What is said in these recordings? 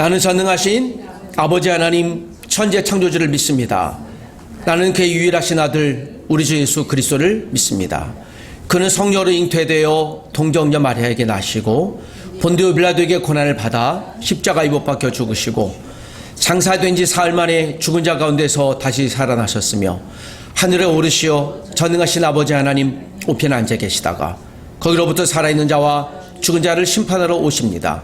나는 전능하신 아버지 하나님 천재 창조주를 믿습니다. 나는 그의 유일하신 아들 우리 주 예수 그리스도를 믿습니다. 그는 성령으로 잉태되어 동정녀 마리아에게 나시고 본디오 빌라도에게 고난을 받아 십자가에 못 박혀 죽으시고 장사된 지 사흘 만에 죽은 자 가운데서 다시 살아나셨으며 하늘에 오르시어 전능하신 아버지 하나님 우편에 앉아 계시다가 거기로부터 살아있는 자와 죽은 자를 심판하러 오십니다.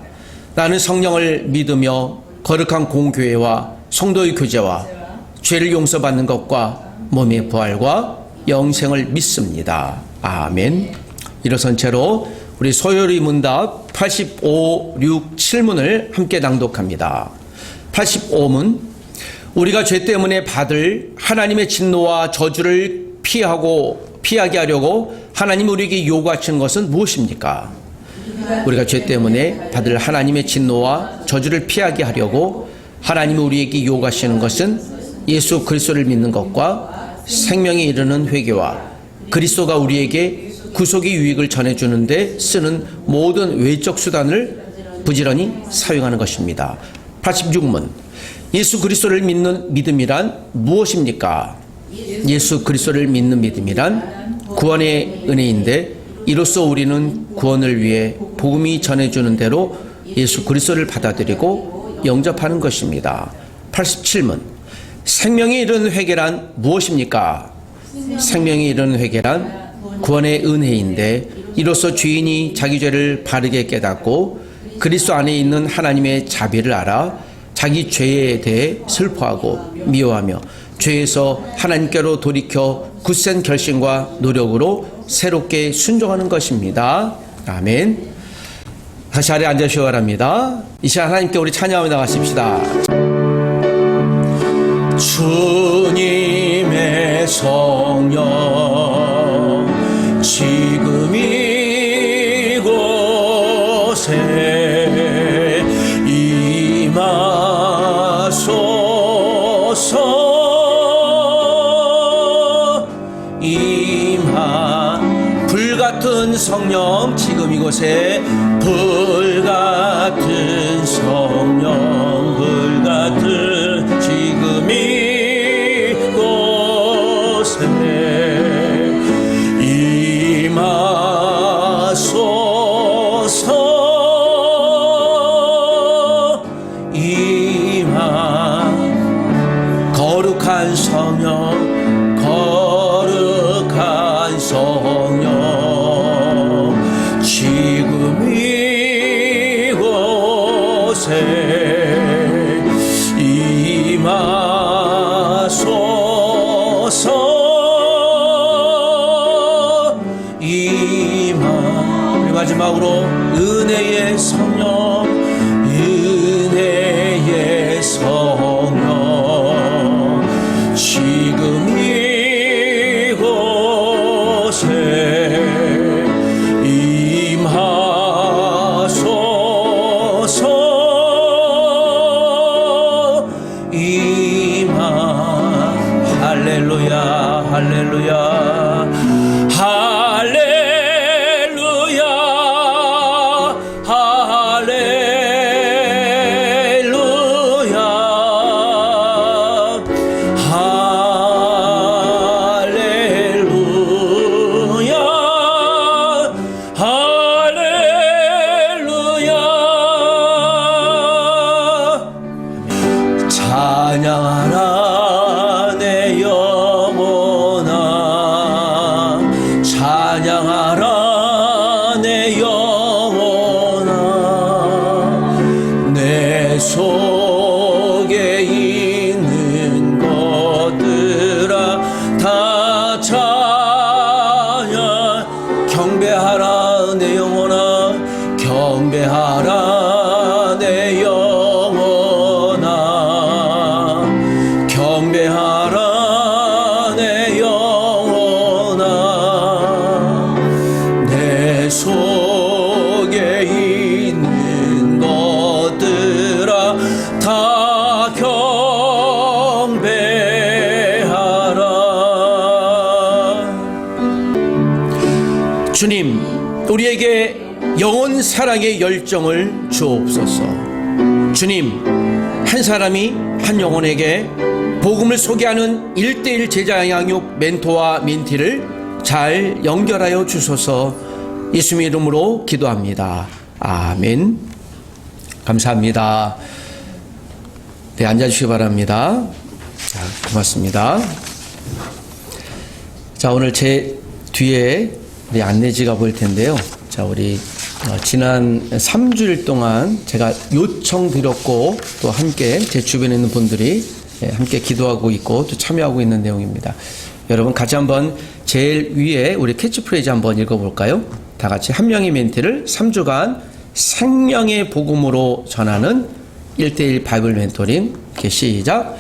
나는 성령을 믿으며 거룩한 공교회와 성도의 교제와 죄를 용서받는 것과 몸의 부활과 영생을 믿습니다. 아멘. 일어선 채로 우리 소요리 문답 85, 6, 7문을 함께 낭독합니다. 85문. 우리가 죄 때문에 받을 하나님의 진노와 저주를 피하게 하려고 하나님이 우리에게 요구하시는 것은 무엇입니까? 우리가 죄 때문에 받을 하나님의 진노와 저주를 피하게 하려고 하나님이 우리에게 요구하시는 것은 예수 그리스도를 믿는 것과 생명에 이르는 회개와 그리스도가 우리에게 구속의 유익을 전해주는데 쓰는 모든 외적 수단을 부지런히 사용하는 것입니다. 86문. 예수 그리스도를 믿는 믿음이란 무엇입니까? 예수 그리스도를 믿는 믿음이란 구원의 은혜인데 이로써 우리는 구원을 위해 복음이 전해주는 대로 예수 그리스도를 받아들이고 영접하는 것입니다. 87문. 생명에 이르는 회개란 무엇입니까? 생명에 이르는 회개란 구원의 은혜인데 이로써 죄인이 자기 죄를 바르게 깨닫고 그리스도 안에 있는 하나님의 자비를 알아 자기 죄에 대해 슬퍼하고 미워하며 죄에서 하나님께로 돌이켜 굳센 결심과 노력으로 새롭게 순종하는 것입니다. 아멘. 다시 자리에 앉으시기 바랍니다. 이 시간 하나님께 우리 찬양하며 나가십시다. 주님의 성령 지금 이곳에 임하소서. 불같은 성령 지금 이곳에 불같은 성령 불같은 지금 이곳에 임하소서. 거룩한 성령 거룩한 성령 지금 이곳에 임하소서. 우리 마지막으로 은혜의 성령 은혜의 성령 지금 이곳에 임하소서. 할렐루야 할렐루야 할렐루야 할렐루야 할렐루야 할렐루야. 찬양하라 내 영혼아 찬양하라 내 영혼아 내 속에 있는 것들아 다 찬양 경배하라 내 영혼아 경배하라 내 영혼아 경배하라 내 영혼아 내 속에 있는 것들아 다 경배하라. 주님 우리에게 영원 사랑의 열정을 주옵소서. 주님, 한 사람이 한 영혼에게 복음을 소개하는 1:1 제자 양육 멘토와 멘티를 잘 연결하여 주소서. 예수님의 이름으로 기도합니다. 아멘. 감사합니다. 네, 앉아주시기 바랍니다. 자, 고맙습니다. 자, 오늘 제 뒤에 우리 안내지가 보일 텐데요. 자, 우리 지난 3주일 동안 제가 요청드렸고 또 함께 제 주변에 있는 분들이 함께 기도하고 있고 또 참여하고 있는 내용입니다. 여러분 같이 한번 제일 위에 우리 캐치프레이즈 한번 읽어볼까요? 다 같이 한 명의 멘티를 3주간 생명의 복음으로 전하는 1:1 바이블 멘토링. 이렇게 시작.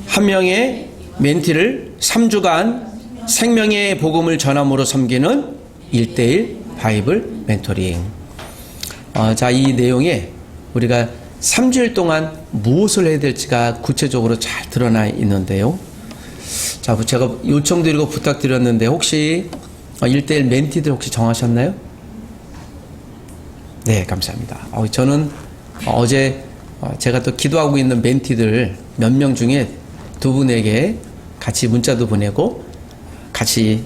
한 명의 멘티를 3주간 생명의 복음을 전함으로 섬기는 1:1 바이블 멘토링. 자, 이 내용에 우리가 3주일 동안 무엇을 해야 될지가 구체적으로 잘 드러나 있는데요. 자, 제가 요청드리고 부탁드렸는데 혹시 1:1 멘티들 혹시 정하셨나요? 네, 감사합니다. 저는 어제 제가 또 기도하고 있는 멘티들 몇 명 중에 두 분에게 같이 문자도 보내고 같이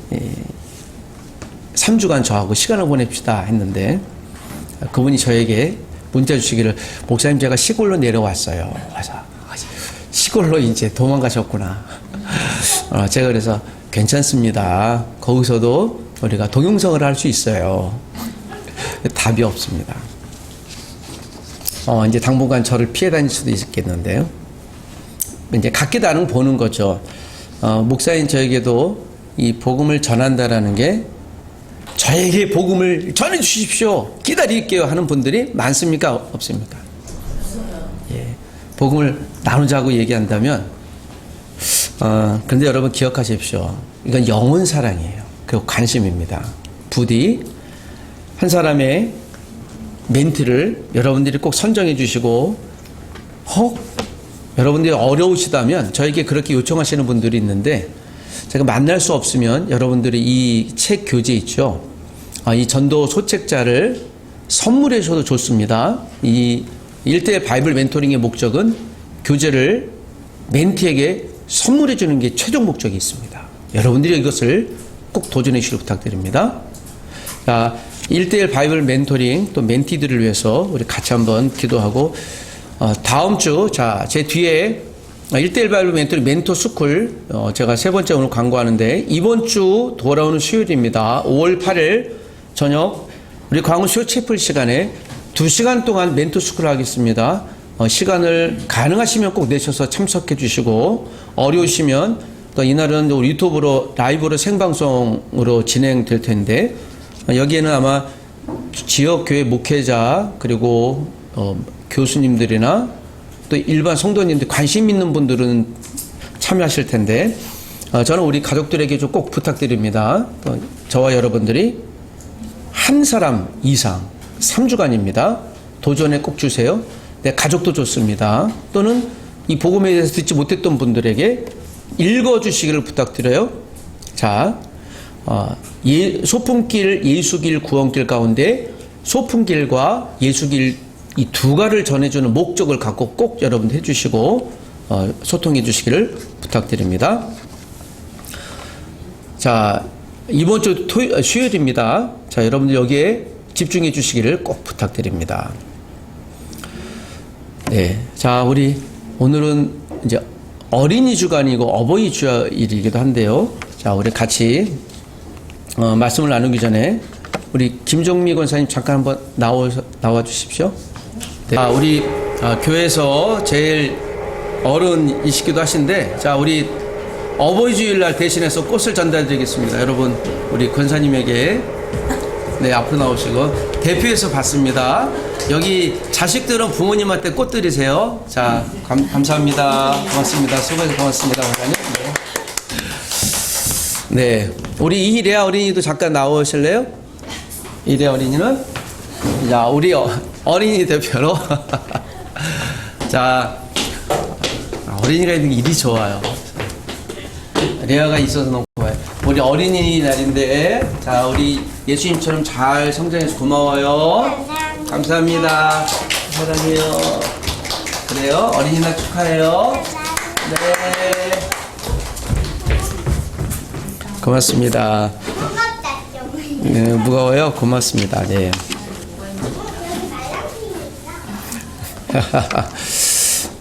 3주간 저하고 시간을 보냅시다 했는데 그분이 저에게 문자 주시기를, 목사님 제가 시골로 내려왔어요. 그래서 시골로 이제 도망가셨구나. 제가 그래서 괜찮습니다. 거기서도 우리가 동영상을 할 수 있어요. 답이 없습니다. 이제 당분간 저를 피해 다닐 수도 있겠는데요. 이제 각기 다른 보는 거죠. 목사님 저에게도 이 복음을 전한다라는 게 저에게 복음을 전해 주십시오. 기다릴게요 하는 분들이 많습니까? 없습니까? 예. 복음을 나누자고 얘기한다면, 그런데 여러분 기억하십시오. 이건 영혼 사랑이에요. 그리고 관심입니다. 부디 한 사람의 멘트를 여러분들이 꼭 선정해 주시고, 혹 여러분들이 어려우시다면 저에게 그렇게 요청하시는 분들이 있는데 제가 만날 수 없으면 여러분들이 이 책 교재 있죠. 이 전도 소책자를 선물해 주셔도 좋습니다. 이 1:1 바이블 멘토링의 목적은 교재를 멘티에게 선물해 주는 게 최종 목적이 있습니다. 여러분들이 이것을 꼭 도전해 주시길 부탁드립니다. 자, 1:1 바이블 멘토링 또 멘티들을 위해서 우리 같이 한번 기도하고, 다음 주, 자, 제 뒤에 1:1 바이블 멘토링 멘토 스쿨, 제가 세 번째 오늘 광고하는데, 이번 주 돌아오는 수요일입니다. 5월 8일 저녁, 우리 광우 수요 채플 시간에 2시간 동안 멘토 스쿨을 하겠습니다. 시간을 가능하시면 꼭 내셔서 참석해 주시고, 어려우시면 또 이날은 우리 유튜브로 라이브로 생방송으로 진행될 텐데, 여기에는 아마 지역교회 목회자 그리고 교수님들이나 또 일반 성도님들 관심 있는 분들은 참여하실 텐데, 저는 우리 가족들에게 좀 꼭 부탁드립니다. 저와 여러분들이 한 사람 이상 3주간입니다. 도전에 꼭 주세요. 내 가족도 좋습니다. 또는 이 복음에 대해서 듣지 못했던 분들에게 읽어주시기를 부탁드려요. 자, 소풍길, 예수길, 구원길 가운데 소풍길과 예수길 이 두 가를 전해주는 목적을 갖고 꼭 여러분들 해주시고 소통해 주시기를 부탁드립니다. 자, 이번 주 수요일입니다. 자, 여러분들 여기에 집중해 주시기를 꼭 부탁드립니다. 네, 자, 우리 오늘은 이제 어린이 주간이고 어버이 주일이기도 한데요. 자, 우리 같이 말씀을 나누기 전에 우리 김종미 권사님 잠깐 한번 나와 주십시오. 네. 우리 교회에서 제일 어른이시기도 하신데, 자, 우리 어버이 주일날 대신해서 꽃을 전달드리겠습니다. 여러분, 우리 권사님에게 네, 앞으로 나오시고 대표해서 받습니다. 여기 자식들은 부모님한테 꽃 드리세요. 자, 감사합니다. 고맙습니다. 수고해서 고맙습니다, 권사님. 네. 네, 우리 이레아 어린이도 잠깐 나오실래요? 이레아 어린이는? 자, 우리 어린이 대표로. 자, 어린이가 있는 게 일이 좋아요. 레아가 있어서 너무 좋아요. 우리 어린이날인데, 자, 우리 예수님처럼 잘 성장해서 고마워요. 감사합니다. 사랑해요. 그래요? 어린이날 축하해요. 네. 고맙습니다. 네, 무거워요? 고맙습니다. 네.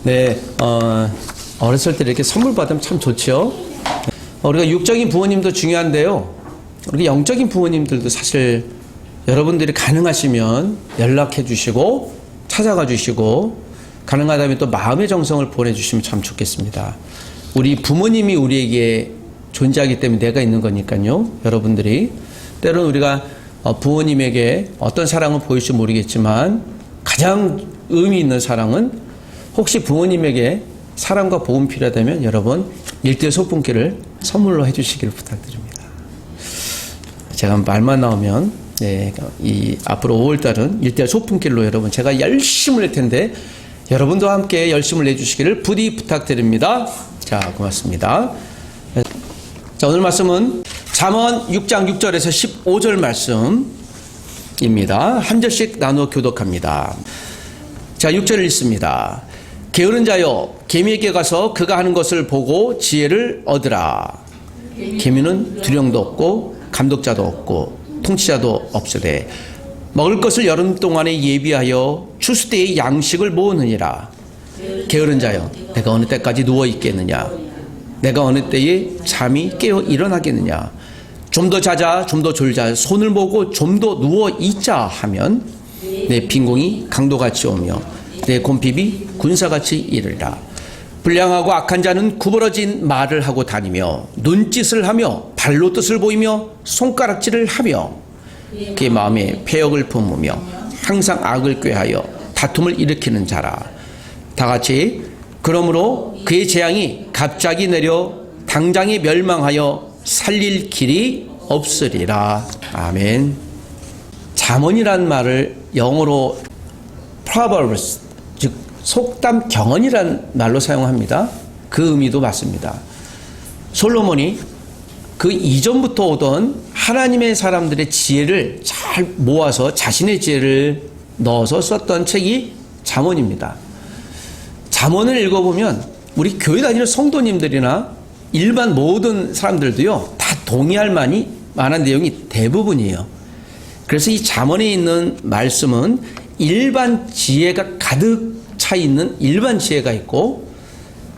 네, 어렸을 때 이렇게 선물 받으면 참 좋죠. 우리가 육적인 부모님도 중요한데요. 우리 영적인 부모님들도 사실 여러분들이 가능하시면 연락해 주시고 찾아가 주시고 가능하다면 또 마음의 정성을 보내주시면 참 좋겠습니다. 우리 부모님이 우리에게 존재하기 때문에 내가 있는 거니까요. 여러분들이 때로는 우리가 부모님에게 어떤 사랑을 보일지 모르겠지만 가장 의미 있는 사랑은 혹시 부모님에게 사랑과 복음 필요하다면 여러분 1대 소품기를 선물로 해주시기를 부탁드립니다. 제가 말만 나오면 네, 이 앞으로 5월달은 1대 소품기로 여러분 제가 열심을 낼 텐데 여러분도 함께 열심을 내주시기를 부디 부탁드립니다. 자, 고맙습니다. 자, 오늘 말씀은 잠언 6장 6절에서 15절 말씀입니다. 한 절씩 나누어 교독합니다. 자, 6절을 읽습니다. 게으른 자여 개미에게 가서 그가 하는 것을 보고 지혜를 얻으라. 개미는 두령도 없고 감독자도 없고 통치자도 없으되 먹을 것을 여름 동안에 예비하여 추수 때의 양식을 모으느니라. 게으른 자여 내가 어느 때까지 누워 있겠느냐. 내가 어느 때에 잠이 깨어 일어나겠느냐. 좀 더 자자 좀 더 졸자 손을 모으고 좀 더 누워 있자 하면 내 빈공이 강도같이 오며 내 곰핍이 군사같이 이르리라. 불량하고 악한 자는 구부러진 말을 하고 다니며 눈짓을 하며 발로 뜻을 보이며 손가락질을 하며 그의 마음에 패역을 품으며 항상 악을 꾀하여 다툼을 일으키는 자라. 다같이 그러므로 그의 재앙이 갑자기 내려 당장에 멸망하여 살릴 길이 없으리라. 아멘. 잠언이란 말을 영어로 Proverbs, 즉 속담 경언이란 말로 사용합니다. 그 의미도 맞습니다. 솔로몬이 그 이전부터 오던 하나님의 사람들의 지혜를 잘 모아서 자신의 지혜를 넣어서 썼던 책이 잠언입니다. 잠언을 읽어보면 우리 교회 다니는 성도님들이나 일반 모든 사람들도요 다 동의할 만한 내용이 대부분이에요. 그래서 이 잠언에 있는 말씀은 일반 지혜가 가득 차 있는 일반 지혜가 있고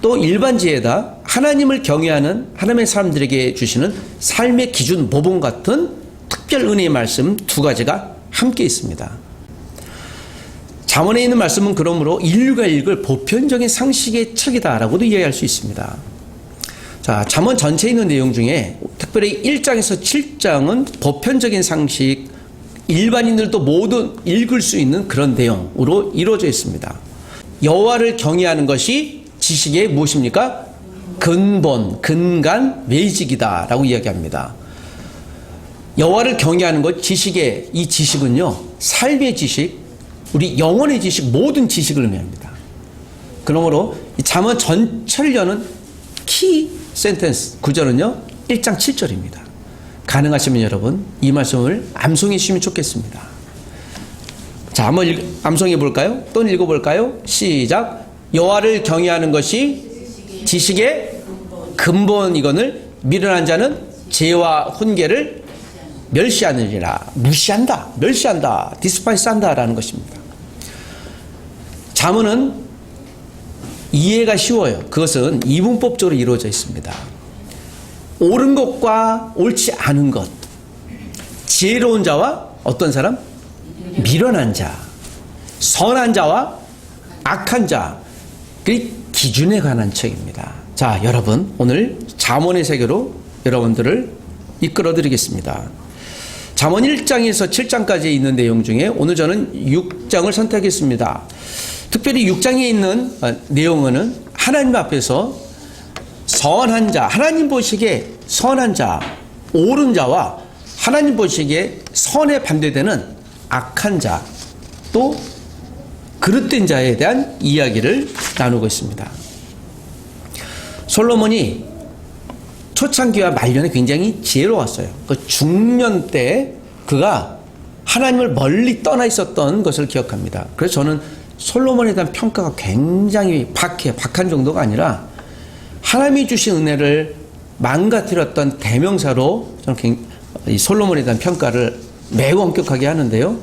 또 일반 지혜다 하나님을 경외하는 하나님의 사람들에게 주시는 삶의 기준 모범 같은 특별 은혜의 말씀 두 가지가 함께 있습니다. 잠언에 있는 말씀은 그러므로 인류가 읽을 보편적인 상식의 책이다라고도 이해할 수 있습니다. 자, 잠언 전체에 있는 내용 중에 특별히 1장에서 7장은 보편적인 상식, 일반인들도 모두 읽을 수 있는 그런 내용으로 이루어져 있습니다. 여호와를 경외하는 것이 지식의 무엇입니까? 근본, 근간, 매직이다 라고 이야기합니다. 여호와를 경외하는 것, 지식의 이 지식은요 삶의 지식, 우리 영혼의 지식, 모든 지식을 의미합니다. 그러므로 이 잠언 전체를 여는 키 센텐스 구절은요 1장 7절입니다. 가능하시면 여러분 이 말씀을 암송해 주시면 좋겠습니다. 자, 한번 암송해 볼까요? 또 읽어볼까요? 시작. 여호와를 경외하는 것이 지식의 근본이거늘 미련한 자는 죄와 훈계를 멸시하느니라. 무시한다, 멸시한다, 디스파이스한다 라는 것입니다. 잠언은 이해가 쉬워요. 그것은 이분법적으로 이루어져 있습니다. 옳은 것과 옳지 않은 것, 지혜로운 자와 어떤 사람? 미련한 자, 선한 자와 악한 자, 그 기준에 관한 책입니다. 자, 여러분 오늘 잠언의 세계로 여러분들을 이끌어 드리겠습니다. 잠언 1장에서 7장까지 있는 내용 중에 오늘 저는 6장을 선택했습니다. 특별히 6장에 있는 내용은 하나님 앞에서 선한 자, 하나님 보시기에 선한 자, 옳은 자와 하나님 보시기에 선에 반대되는 악한 자, 또 그릇된 자에 대한 이야기를 나누고 있습니다. 솔로몬이 초창기와 말년에 굉장히 지혜로웠어요. 그 중년 때 그가 하나님을 멀리 떠나 있었던 것을 기억합니다. 그래서 저는 솔로몬에 대한 평가가 굉장히 박한 정도가 아니라 하나님이 주신 은혜를 망가뜨렸던 대명사로 저는 이 솔로몬에 대한 평가를 매우 엄격하게 하는데요.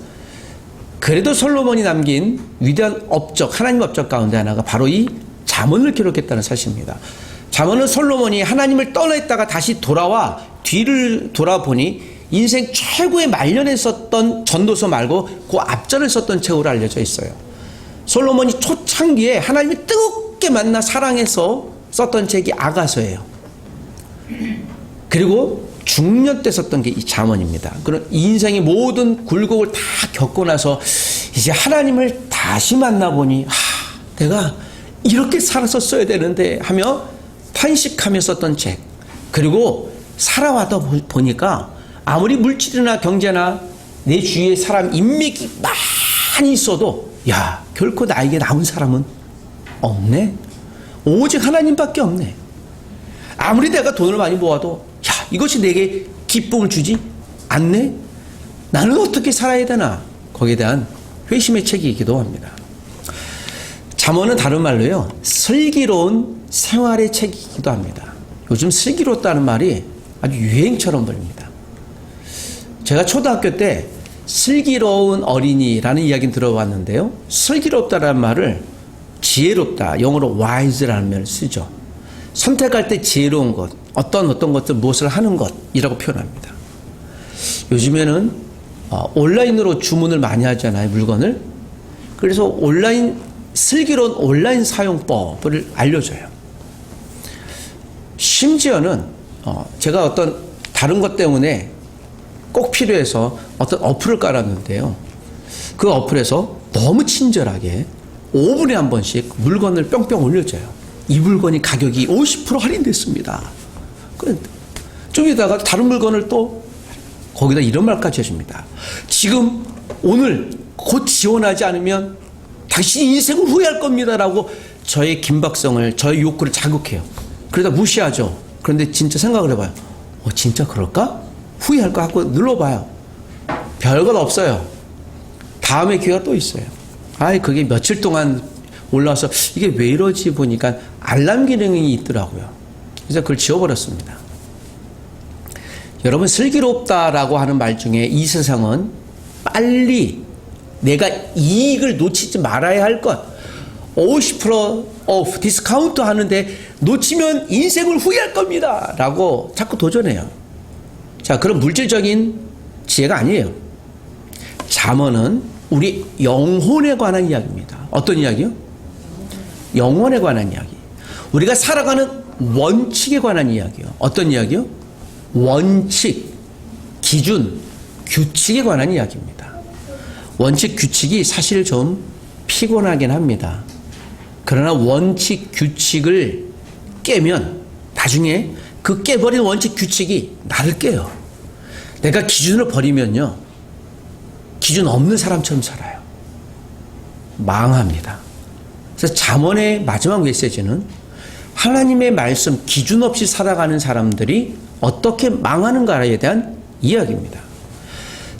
그래도 솔로몬이 남긴 위대한 업적, 하나님 업적 가운데 하나가 바로 이 잠언을 기록했다는 사실입니다. 잠언은 솔로몬이 하나님을 떠났다가 다시 돌아와 뒤를 돌아보니 인생 최고의 말년에 썼던 전도서 말고 그 앞전에 썼던 책으로 알려져 있어요. 솔로몬이 초창기에 하나님을 뜨겁게 만나 사랑해서 썼던 책이 아가서예요. 그리고 중년 때 썼던 게 이 잠언입니다. 그런 인생의 모든 굴곡을 다 겪고 나서 이제 하나님을 다시 만나보니 내가 이렇게 살았었어야 되는데 하며 탄식하며 썼던 책. 그리고 살아와다 보니까 아무리 물질이나 경제나 내 주위에 사람 인맥이 많이 있어도 결코 나에게 남은 사람은 없네. 오직 하나님밖에 없네. 아무리 내가 돈을 많이 모아도 이것이 내게 기쁨을 주지 않네. 나는 어떻게 살아야 되나. 거기에 대한 회심의 책이기도 합니다. 잠언은 다른 말로요, 슬기로운 생활의 책이기도 합니다. 요즘 슬기롭다는 말이 아주 유행처럼 불립니다. 제가 초등학교 때 슬기로운 어린이라는 이야기는 들어봤는데요, 슬기롭다라는 말을 지혜롭다, 영어로 wise라는 말을 쓰죠. 선택할 때 지혜로운 것, 어떤 것들 무엇을 하는 것이라고 표현합니다. 요즘에는 온라인으로 주문을 많이 하잖아요, 물건을. 그래서 슬기로운 온라인 사용법을 알려줘요. 심지어는 제가 어떤 다른 것 때문에 꼭 필요해서 어떤 어플을 깔았는데요, 그 어플에서 너무 친절하게 5분에 한 번씩 물건을 뿅뿅 올려줘요. 이 물건이 가격이 50% 할인됐습니다. 좀 이따가 다른 물건을 또 거기다 이런 말까지 해줍니다. 지금 오늘 곧 지원하지 않으면 당신이 인생을 후회할 겁니다 라고 저의 긴박성을, 저의 욕구를 자극해요. 그러다 무시하죠. 그런데 진짜 생각을 해봐요. 진짜 그럴까? 후회할까 하고 눌러봐요. 별것 없어요. 다음에 기회가 또 있어요. 그게 며칠 동안 올라와서 이게 왜 이러지 보니까 알람 기능이 있더라고요. 그래서 그걸 지워버렸습니다. 여러분, 슬기롭다라고 하는 말 중에 이 세상은 빨리 내가 이익을 놓치지 말아야 할 것, 50% 오프, 디스카운트 하는데 놓치면 인생을 후회할 겁니다 라고 자꾸 도전해요. 자, 그런 물질적인 지혜가 아니에요. 잠언은 우리 영혼에 관한 이야기입니다. 어떤 이야기요? 영혼에 관한 이야기. 우리가 살아가는 원칙에 관한 이야기요. 어떤 이야기요? 원칙, 기준, 규칙에 관한 이야기입니다. 원칙, 규칙이 사실 좀 피곤하긴 합니다. 그러나 원칙, 규칙을 깨면 나중에 그 깨버린 원칙, 규칙이 나를 깨요. 내가 기준을 버리면요, 기준 없는 사람처럼 살아요. 망합니다. 그래서 잠언의 마지막 메시지는 하나님의 말씀 기준 없이 살아가는 사람들이 어떻게 망하는가에 대한 이야기입니다.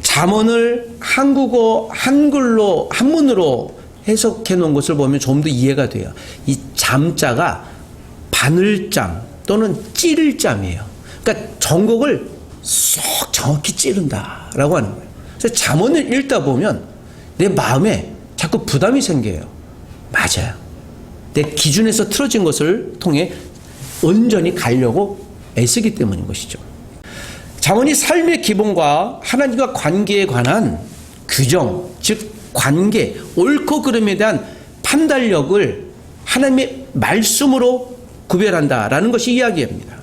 잠언을 한글로 한문으로 해석해 놓은 것을 보면 좀 더 이해가 돼요. 이 잠자가 바늘잠 또는 찌를잠이에요. 그러니까 전곡을 쏙 정확히 찌른다라고 하는 거예요. 그래서 잠언을 읽다 보면 내 마음에 자꾸 부담이 생겨요. 맞아요. 내 기준에서 틀어진 것을 통해 온전히 가려고 애쓰기 때문인 것이죠. 잠언이 삶의 기본과 하나님과 관계에 관한 규정, 즉 관계, 옳고 그름에 대한 판단력을 하나님의 말씀으로 구별한다라는 것이 이야기입니다.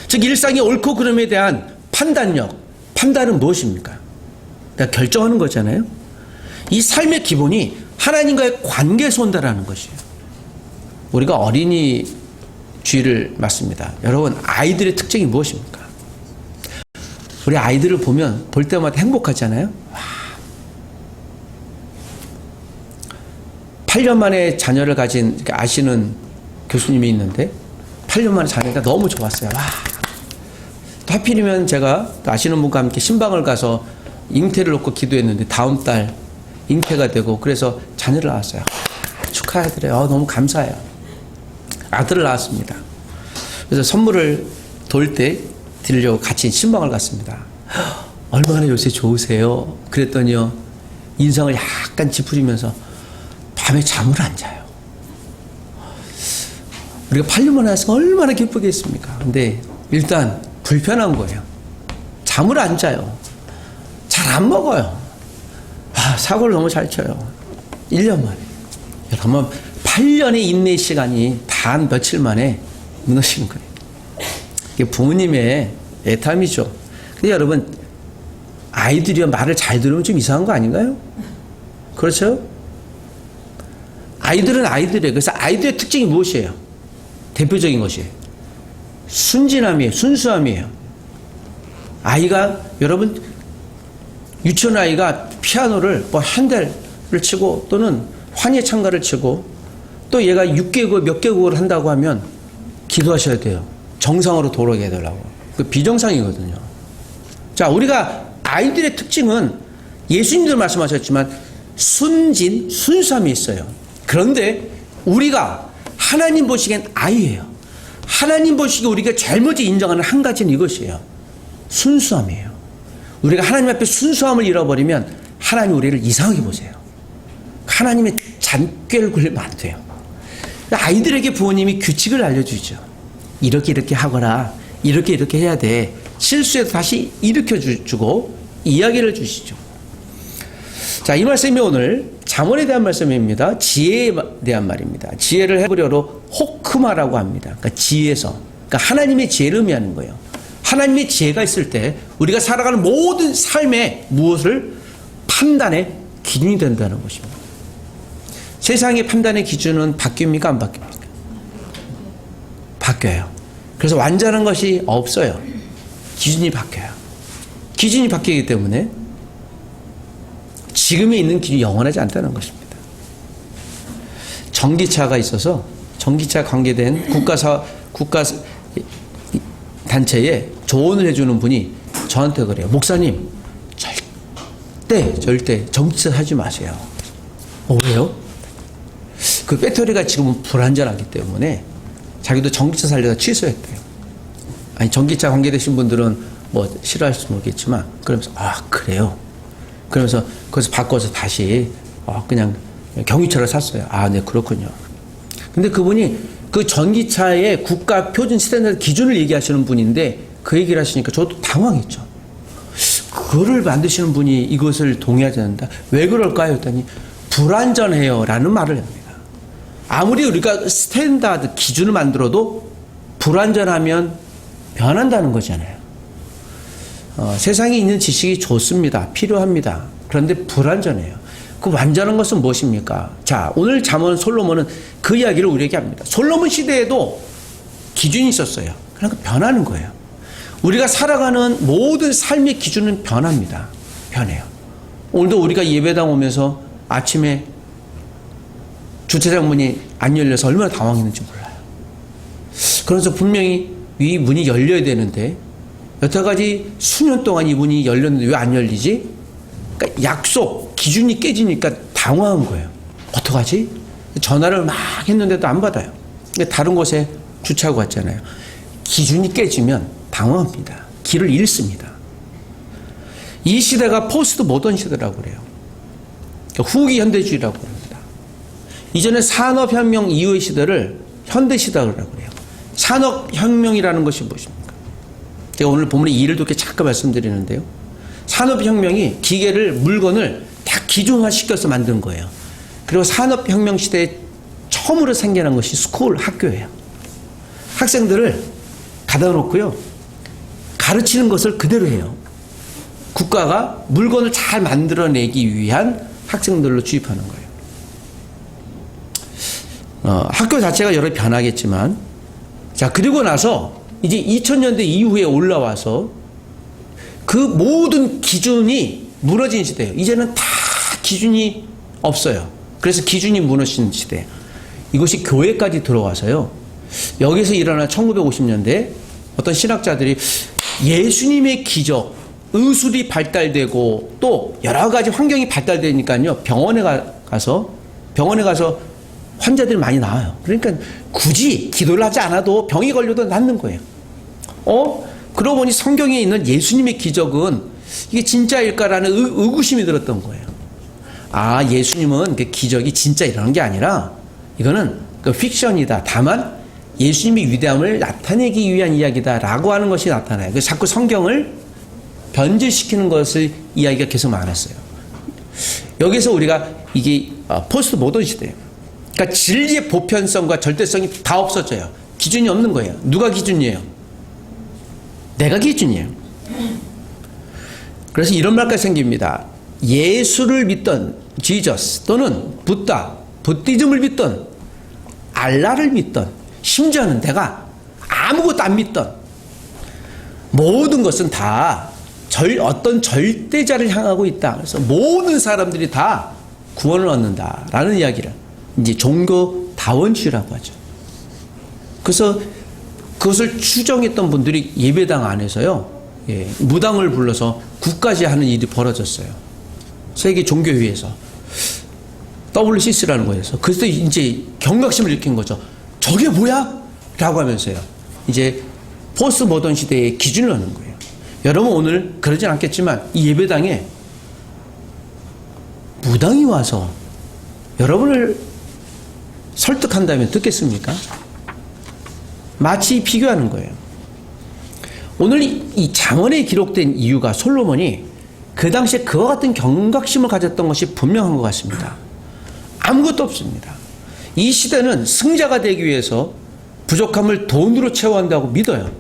즉 일상의 옳고 그름에 대한 판단력, 판단은 무엇입니까? 내가 결정하는 거잖아요. 이 삶의 기본이 하나님과의 관계에서 온다라는 것이에요. 우리가 어린이 주의를 맡습니다. 여러분, 아이들의 특징이 무엇입니까? 우리 아이들을 볼 때마다 행복하잖아요. 8년 만에 자녀를 가진 아시는 교수님이 있는데 8년 만에 자녀가 너무 좋았어요. 또 하필이면 제가 아시는 분과 함께 신방을 가서 잉태를 놓고 기도했는데 다음 달 잉태가 되고 그래서 자녀를 낳았어요. 축하해드려요. 너무 감사해요. 아들을 낳았습니다. 그래서 선물을 돌 때 드리려고 같이 신방을 갔습니다. 얼마나 요새 좋으세요? 그랬더니요, 인상을 약간 찌푸리면서 밤에 잠을 안 자요. 우리가 8년만 해서 얼마나 기쁘겠습니까? 근데 일단 불편한 거예요. 잠을 안 자요. 잘 안 먹어요. 사고를 너무 잘 쳐요. 1년 만에. 여러분, 8년의 인내 시간이 단 며칠 만에 무너진 거예요. 이게 부모님의 애탐이죠. 근데 여러분, 아이들이 말을 잘 들으면 좀 이상한 거 아닌가요? 그렇죠? 아이들은 아이들이에요. 그래서 아이들의 특징이 무엇이에요? 대표적인 것이 순진함이에요. 순수함이에요. 아이가, 여러분, 유치원 아이가 피아노를 핸델을 치고 또는 환희의 창가를 치고 또 얘가 6개국 몇 개국을 한다고 하면 기도하셔야 돼요. 정상으로 돌아오게 해달라고. 그 비정상이거든요. 자, 우리가 아이들의 특징은 예수님도 말씀하셨지만 순진, 순수함이 있어요. 그런데 우리가 하나님 보시기엔 아이예요. 하나님 보시기에 우리가 제일 먼저 인정하는 한 가지는 이것이에요. 순수함이에요. 우리가 하나님 앞에 순수함을 잃어버리면 하나님 우리를 이상하게 보세요. 하나님의 잔꾀를 굴리면 안 돼요. 아이들에게 부모님이 규칙을 알려주죠. 이렇게 하거라. 이렇게 해야 돼. 실수해도 다시 일으켜주고 이야기를 주시죠. 자, 이 말씀이 오늘 잠언에 대한 말씀입니다. 지혜에 대한 말입니다. 지혜를 헤브리어로 호크마라고 합니다. 그러니까 지혜서. 그러니까 하나님의 지혜를 의미하는 거예요. 하나님의 지혜가 있을 때 우리가 살아가는 모든 삶에 무엇을 판단의 기준이 된다는 것입니다. 세상의 판단의 기준은 바뀝니까? 안 바뀝니까? 바뀌어요. 그래서 완전한 것이 없어요. 기준이 바뀌어요. 기준이 바뀌기 때문에 지금에 있는 기준이 영원하지 않다는 것입니다. 전기차가 있어서 전기차 관계된 국가 단체에 조언을 해주는 분이 저한테 그래요. 목사님, 절대 전기차 사지 마세요. 왜요? 그 배터리가 지금은 불안전하기 때문에 자기도 전기차 살려다 취소했대요. 아니, 전기차 관계되신 분들은 뭐 싫어할지 모르겠지만, 그러면서, 그래요? 그러면서 거기서 바꿔서 다시, 그냥 경유차를 샀어요. 네, 그렇군요. 근데 그분이 그 전기차의 국가 표준 스탠다드 기준을 얘기하시는 분인데 그 얘기를 하시니까 저도 당황했죠. 그거를 만드시는 분이 이것을 동의하지 않는다. 왜 그럴까요? 했더니 불안전해요 라는 말을 합니다. 아무리 우리가 스탠다드 기준을 만들어도 불안전하면 변한다는 거잖아요. 세상에 있는 지식이 좋습니다. 필요합니다. 그런데 불안전해요. 그 완전한 것은 무엇입니까? 자, 오늘 잠언 솔로몬은 그 이야기를 우리에게 합니다. 솔로몬 시대에도 기준이 있었어요. 그러니까 변하는 거예요. 우리가 살아가는 모든 삶의 기준은 변합니다. 변해요. 오늘도 우리가 예배당 오면서 아침에 주차장 문이 안 열려서 얼마나 당황했는지 몰라요. 그래서 분명히 이 문이 열려야 되는데 여태까지 수년 동안 이 문이 열렸는데 왜 안 열리지? 그러니까 약속, 기준이 깨지니까 당황한 거예요. 어떡하지? 전화를 막 했는데도 안 받아요. 다른 곳에 주차하고 왔잖아요. 기준이 깨지면 당황합니다. 길을 잃습니다. 이 시대가 포스트 모던 시대라고 그래요. 그러니까 후기 현대주의라고 합니다. 이전에 산업혁명 이후의 시대를 현대시대라고 그래요. 산업혁명이라는 것이 무엇입니까? 제가 오늘 본문에 이를 돕게 잠깐 말씀드리는데요. 산업혁명이 기계를, 물건을 다 기준화시켜서 만든 거예요. 그리고 산업혁명 시대에 처음으로 생겨난 것이 스쿨, 학교예요. 학생들을 가다 놓고요. 가르치는 것을 그대로 해요. 국가가 물건을 잘 만들어내기 위한 학생들로 주입하는 거예요. 학교 자체가 여러 변하겠지만, 자, 그리고 나서 이제 2000년대 이후에 올라와서 그 모든 기준이 무너진 시대예요. 이제는 다 기준이 없어요. 그래서 기준이 무너진 시대. 이것이 교회까지 들어와서요. 여기서 일어난 1950년대 어떤 신학자들이 예수님의 기적, 의술이 발달되고 또 여러 가지 환경이 발달되니까요. 병원에 가서 환자들이 많이 나와요. 그러니까 굳이 기도를 하지 않아도 병이 걸려도 낫는 거예요. 그러고 보니 성경에 있는 예수님의 기적은 이게 진짜일까라는 의구심이 들었던 거예요. 아, 예수님은 그 기적이 진짜 일어난 게 아니라 이거는 그 픽션이다. 다만 예수님의 위대함을 나타내기 위한 이야기다라고 하는 것이 나타나요. 그래서 자꾸 성경을 변질시키는 것을 이야기가 계속 많았어요. 여기서 우리가 이게 포스트 모던 시대예요. 그러니까 진리의 보편성과 절대성이 다 없어져요. 기준이 없는 거예요. 누가 기준이에요? 내가 기준이에요. 그래서 이런 말까지 생깁니다. 예수를 믿던 지저스 또는 부디즘을 믿던 알라를 믿던 심지어는 내가 아무것도 안 믿던 모든 것은 다 어떤 절대자를 향하고 있다. 그래서 모든 사람들이 다 구원을 얻는다라는 이야기를 이제 종교 다원주의라고 하죠. 그래서 그것을 추정했던 분들이 예배당 안에서요, 무당을 불러서 굿까지 하는 일이 벌어졌어요. 세계 종교회의에서 WCC라는 거에서. 그래서 이제 경각심을 일으킨 거죠. 저게 뭐야? 라고 하면서요. 이제 포스트 모던 시대의 기준을 하는 거예요. 여러분 오늘 그러진 않겠지만 이 예배당에 무당이 와서 여러분을 설득한다면 듣겠습니까? 마치 비교하는 거예요. 오늘 이 잠언에 기록된 이유가 솔로몬이 그 당시에 그와 같은 경각심을 가졌던 것이 분명한 것 같습니다. 아무것도 없습니다. 이 시대는 승자가 되기 위해서 부족함을 돈으로 채워한다고 믿어요.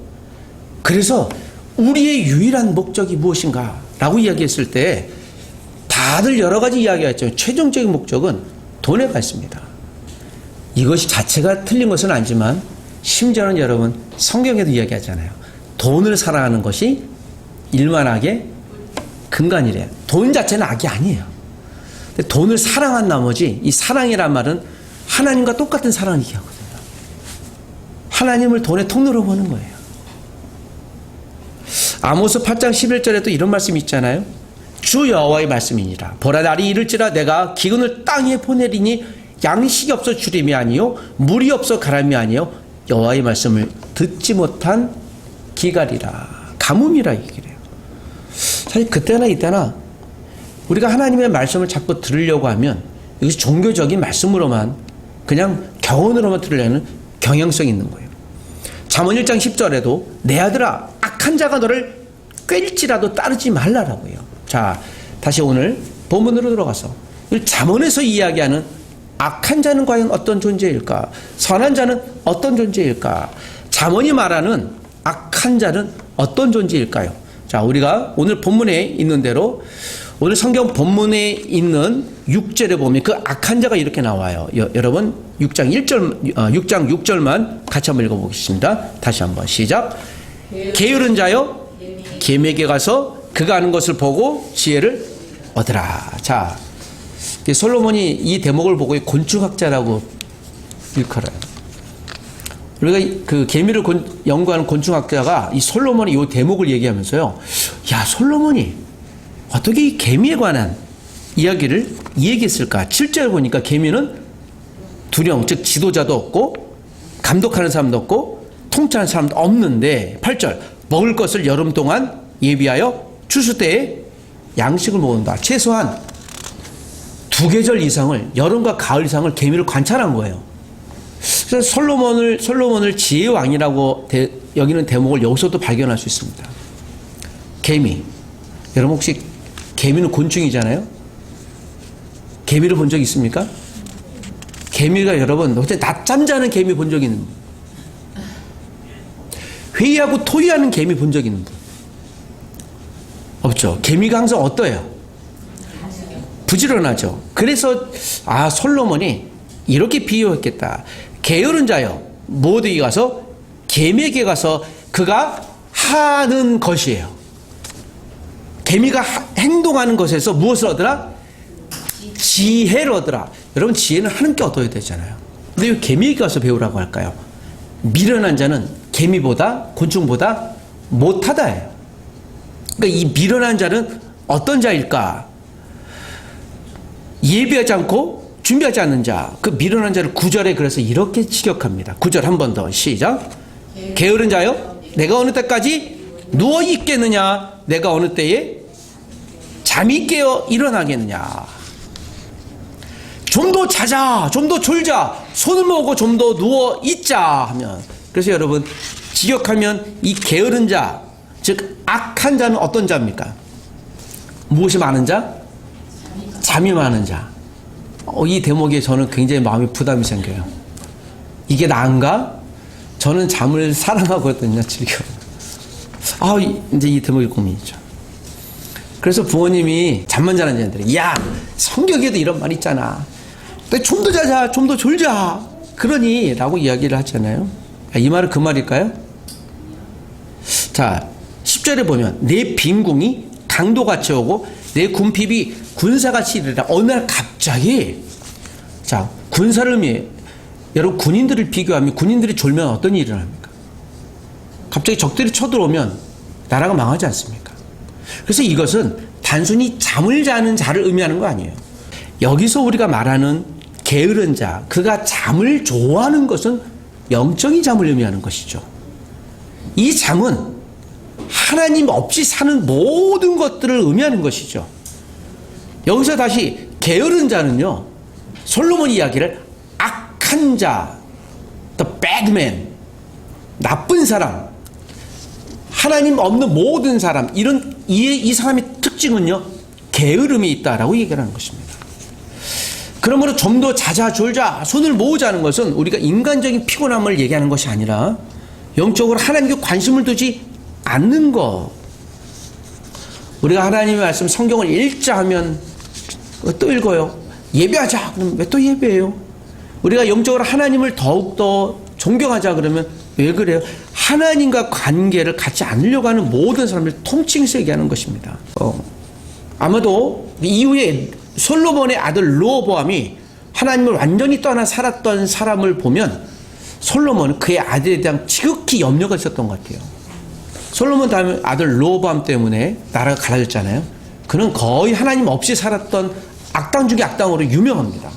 그래서 우리의 유일한 목적이 무엇인가? 라고 이야기했을 때 다들 여러 가지 이야기했죠. 최종적인 목적은 돈에 가 있습니다. 이것이 자체가 틀린 것은 아니지만 심지어는 여러분 성경에도 이야기하잖아요. 돈을 사랑하는 것이 일만하게 근간이래요. 돈 자체는 악이 아니에요. 근데 돈을 사랑한 나머지 이 사랑이란 말은 하나님과 똑같은 사랑을 얘기하거든요. 하나님을 돈의 통로로 보는 거예요. 아모스 8장 11절에도 이런 말씀이 있잖아요. 주 여호와의 말씀이니라. 보라 날이 이를지라 내가 기근을 땅에 보내리니 양식이 없어 주림이 아니요 물이 없어 가람이 아니요 여호와의 말씀을 듣지 못한 기갈이라. 가뭄이라 얘기를 해요. 사실 그때나 이때나 우리가 하나님의 말씀을 자꾸 들으려고 하면 이것이 종교적인 말씀으로만 그냥 경언으로만 들으려는 경향성이 있는 거예요. 잠언 1장 10절에도 내 아들아 악한 자가 너를 꿰일지라도 따르지 말라라고 해요. 자, 다시 오늘 본문으로 들어가서 잠언에서 이야기하는 악한 자는 과연 어떤 존재일까? 선한 자는 어떤 존재일까? 잠언이 말하는 악한 자는 어떤 존재일까요? 자, 우리가 오늘 본문에 있는 대로 오늘 성경 본문에 있는 6절에 보면 그 악한 자가 이렇게 나와요. 여러분 6장 6절만 같이 한번 읽어보겠습니다. 다시 한번 시작. 게으른 자여 겜에게 가서 그가 하는 것을 보고 지혜를 얻으라. 자, 솔로몬이 이 대목을 보고 곤충학자라고 일컬어요. 우리가 그 개미를 연구하는 곤충학자가 이 솔로몬이 이 대목을 얘기하면서요. 야, 솔로몬이 어떻게 이 개미에 관한 이야기를 얘기했을까? 7절 보니까 개미는 두령, 즉 지도자도 없고 감독하는 사람도 없고 통치하는 사람도 없는데 8절 먹을 것을 여름 동안 예비하여 추수 때에 양식을 모은다. 최소한 2계절 이상을 여름과 가을 이상을 개미를 관찰한 거예요. 그래서 솔로몬을 지혜의 왕이라고 여기는 대목을 여기서도 발견할 수 있습니다. 개미. 여러분 혹시 개미는 곤충이잖아요. 개미를 본 적 있습니까? 개미가 여러분 어째 낮잠 자는 개미 본 적 있는 분? 회의하고 토의하는 개미 본 적 있는 분? 없죠. 개미가 항상 어떠해요? 부지런하죠. 그래서 솔로몬이 이렇게 비유했겠다. 게으른 자여 모두에게 가서 개미에게 가서 그가 하는 것이에요. 개미가 행동하는 것에서 무엇을 얻으라? 지혜를 얻으라. 여러분 지혜는 하는 게 얻어야 되잖아요. 근데 왜 개미에게 가서 배우라고 할까요? 미련한 자는 개미보다 곤충보다 못하다예요. 그러니까 이 미련한 자는 어떤 자일까? 예비하지 않고 준비하지 않는 자. 그 미련한 자를 9절에 그래서 이렇게 직역합니다. 9절 한 번 더 시작. 게으른 자여, 내가 어느 때까지 누워 있겠느냐? 내가 어느 때에 잠이 깨어 일어나겠느냐? 좀 더 자자, 좀 더 졸자, 손을 모으고 좀 더 누워 있자 하면, 그래서 여러분 직역하면 이 게으른 자, 즉 악한 자는 어떤 자입니까? 무엇이 많은 자? 잠이 많은 자. 이 대목에 저는 굉장히 마음에 부담이 생겨요. 이게 나은가? 저는 잠을 사랑하거든요, 즐겨. 이제 이 대목이 고민이죠. 그래서 부모님이 잠만 자는 자들이, 야, 성경에도 이런 말 있잖아. 좀 더 자자, 좀 더 졸자. 그러니, 라고 이야기를 하잖아요. 이 말은 그 말일까요? 자, 10절에 보면, 내 빈궁이 강도같이 오고, 내 군핍이 군사같이 이르라. 어느 날 갑자기, 자, 군사를 여러분 군인들을 비교하면 군인들이 졸면 어떤 일이 일어납니까? 갑자기 적들이 쳐들어오면 나라가 망하지 않습니까? 그래서 이것은 단순히 잠을 자는 자를 의미하는 거 아니에요. 여기서 우리가 말하는 게으른 자, 그가 잠을 좋아하는 것은 영적인 잠을 의미하는 것이죠. 이 잠은 하나님 없이 사는 모든 것들을 의미하는 것이죠. 여기서 다시 게으른 자는요, 솔로몬 이야기를 악한 자, the bad man, 나쁜 사람, 하나님 없는 모든 사람, 이 사람의 특징은요, 게으름이 있다라고 얘기를 하는 것입니다. 그러므로 좀 더 자자 졸자, 손을 모으자는 것은 우리가 인간적인 피곤함을 얘기하는 것이 아니라 영적으로 하나님께 관심을 두지 않는 것. 우리가 하나님의 말씀 성경을 읽자 하면 또 읽어요. 예배하자 그러면 왜 또 예배해요? 우리가 영적으로 하나님을 더욱더 존경하자 그러면 왜 그래요? 하나님과 관계를 갖지 않으려고 하는 모든 사람들 통칭해서 얘기하는 것입니다. 아마도 이후에 솔로몬의 아들 르호보암이 하나님을 완전히 떠나 살았던 사람을 보면 솔로몬은 그의 아들에 대한 지극히 염려가 있었던 것 같아요. 솔로몬 다음에 아들 르호보암 때문에 나라가 갈라졌잖아요. 그는 거의 하나님 없이 살았던 악당 중에 악당으로 유명합니다.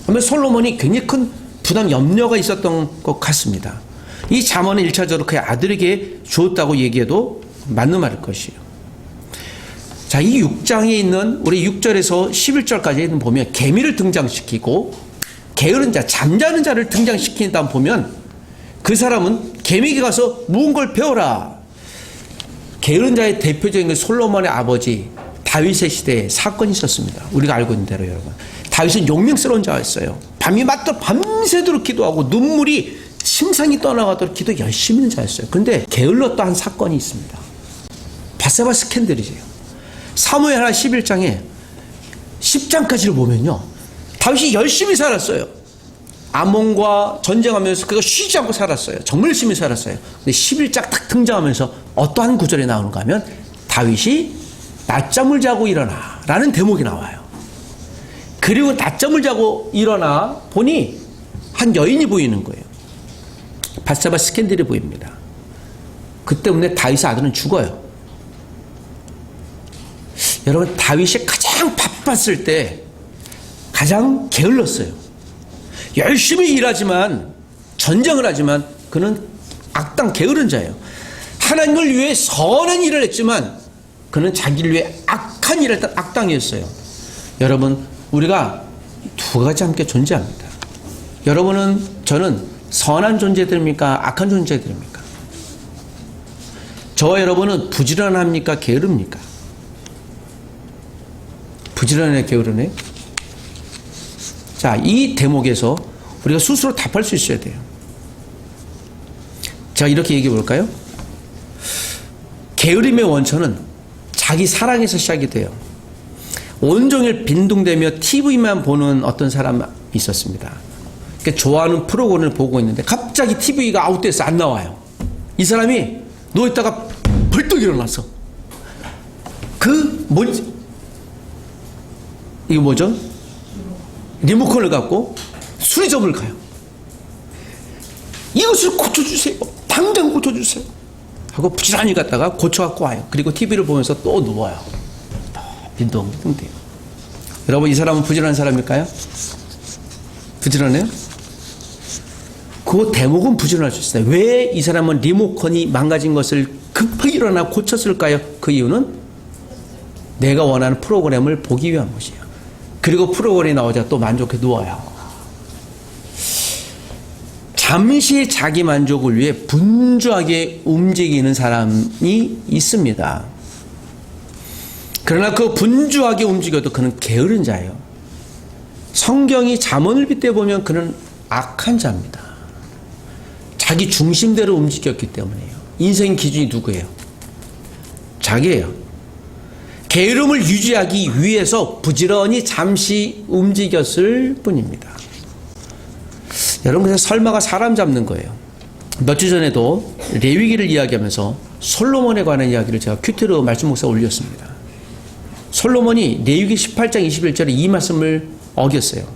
그러면 솔로몬이 굉장히 큰 부담, 염려가 있었던 것 같습니다. 이 잠언은 1차적으로 그의 아들에게 주었다고 얘기해도 맞는 말일 것이에요. 자, 이 6장에 있는 우리 6절에서 11절까지 보면 개미를 등장시키고 게으른 자, 잠자는 자를 등장시킨다 보면 그 사람은 개미에게 가서 묵은 걸 배워라. 게으른 자의 대표적인 솔로몬의 아버지 다윗의 시대에 사건이 있었습니다. 우리가 알고 있는 대로 여러분. 다윗은 용맹스러운 자였어요. 밤이 맞도록 밤새도록 기도하고 눈물이 심상이 떠나가도록 기도 열심히 하는 자였어요. 그런데 게을렀던 한 사건이 있습니다. 바세바 스캔들이에요. 사무엘 하나 11장에 10장까지를 보면요, 다윗이 열심히 살았어요. 아몬과 전쟁하면서 그가 쉬지 않고 살았어요. 정말 열심히 살았어요. 근데 11장 딱 등장하면서 어떠한 구절이 나오는가 하면 다윗이 낮잠을 자고 일어나 라는 대목이 나와요. 그리고 낮잠을 자고 일어나 보니 한 여인이 보이는 거예요. 바세바 스캔들이 보입니다. 그 때문에 다윗의 아들은 죽어요. 여러분, 다윗이 가장 바빴을 때 가장 게을렀어요. 열심히 일하지만, 전쟁을 하지만 그는 악당 게으른 자예요. 하나님을 위해 선한 일을 했지만 그는 자기를 위해 악한 일을 했던 악당이었어요. 여러분, 우리가 두 가지 함께 존재합니다. 여러분은, 저는 선한 존재들입니까? 악한 존재들입니까? 저와 여러분은 부지런합니까? 게으릅니까? 부지런해, 게으르네? 자, 이 대목에서 우리가 스스로 답할 수 있어야 돼요. 제가 이렇게 얘기해 볼까요? 게으름의 원천은 자기 사랑에서 시작이 돼요. 온종일 빈둥대며 TV만 보는 어떤 사람이 있었습니다. 그러니까 좋아하는 프로그램을 보고 있는데 갑자기 TV가 아웃돼서 안 나와요. 이 사람이 누워있다가 벌떡 일어나서 이거 뭐죠? 리모컨을 갖고 수리점을 가요. 이것을 고쳐주세요. 당장 고쳐주세요. 하고 부지런히 갔다가 고쳐갖고 와요. 그리고 TV를 보면서 또 누워요. 빈둥빈둥 돼요. 여러분, 이 사람은 부지런한 사람일까요? 부지런해요? 그 대목은 부지런할 수 있어요. 왜 이 사람은 리모컨이 망가진 것을 급하게 일어나 고쳤을까요? 그 이유는 내가 원하는 프로그램을 보기 위한 것이에요. 그리고 프로그램이 나오자 또 만족해 누워요. 잠시 자기 만족을 위해 분주하게 움직이는 사람이 있습니다. 그러나 그 분주하게 움직여도 그는 게으른 자예요. 성경이 잠언을 빗대보면 그는 악한 자입니다. 자기 중심대로 움직였기 때문이에요. 인생 기준이 누구예요? 자기예요. 게으름을 유지하기 위해서 부지런히 잠시 움직였을 뿐입니다. 여러분, 그래서 설마가 사람 잡는 거예요. 몇 주 전에도 레위기를 이야기하면서 솔로몬에 관한 이야기를 제가 큐티로 말씀 목사에 올렸습니다. 솔로몬이 레위기 18장 21절에 이 말씀을 어겼어요.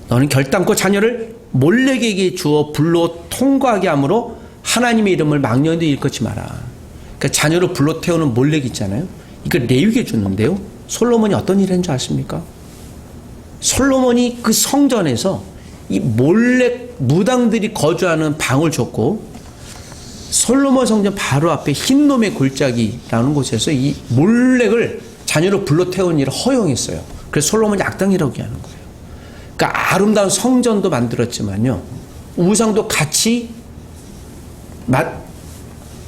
너는 결단코 자녀를 몰렉에게 주어 불로 통과하게 함으로 하나님의 이름을 망령되이 일컫지 마라. 그러니까 자녀를 불로 태우는 몰렉 있잖아요. 이거 레위기에 줬는데요. 솔로몬이 어떤 일을 했는지 아십니까? 솔로몬이 그 성전에서 이 몰렉 무당들이 거주하는 방을 줬고, 솔로몬 성전 바로 앞에 흰놈의 골짜기라는 곳에서 이 몰렉을 자녀로 불러 태우는 일을 허용했어요. 그래서 솔로몬이 악당이라고 하는 거예요. 그러니까 아름다운 성전도 만들었지만요, 우상도 같이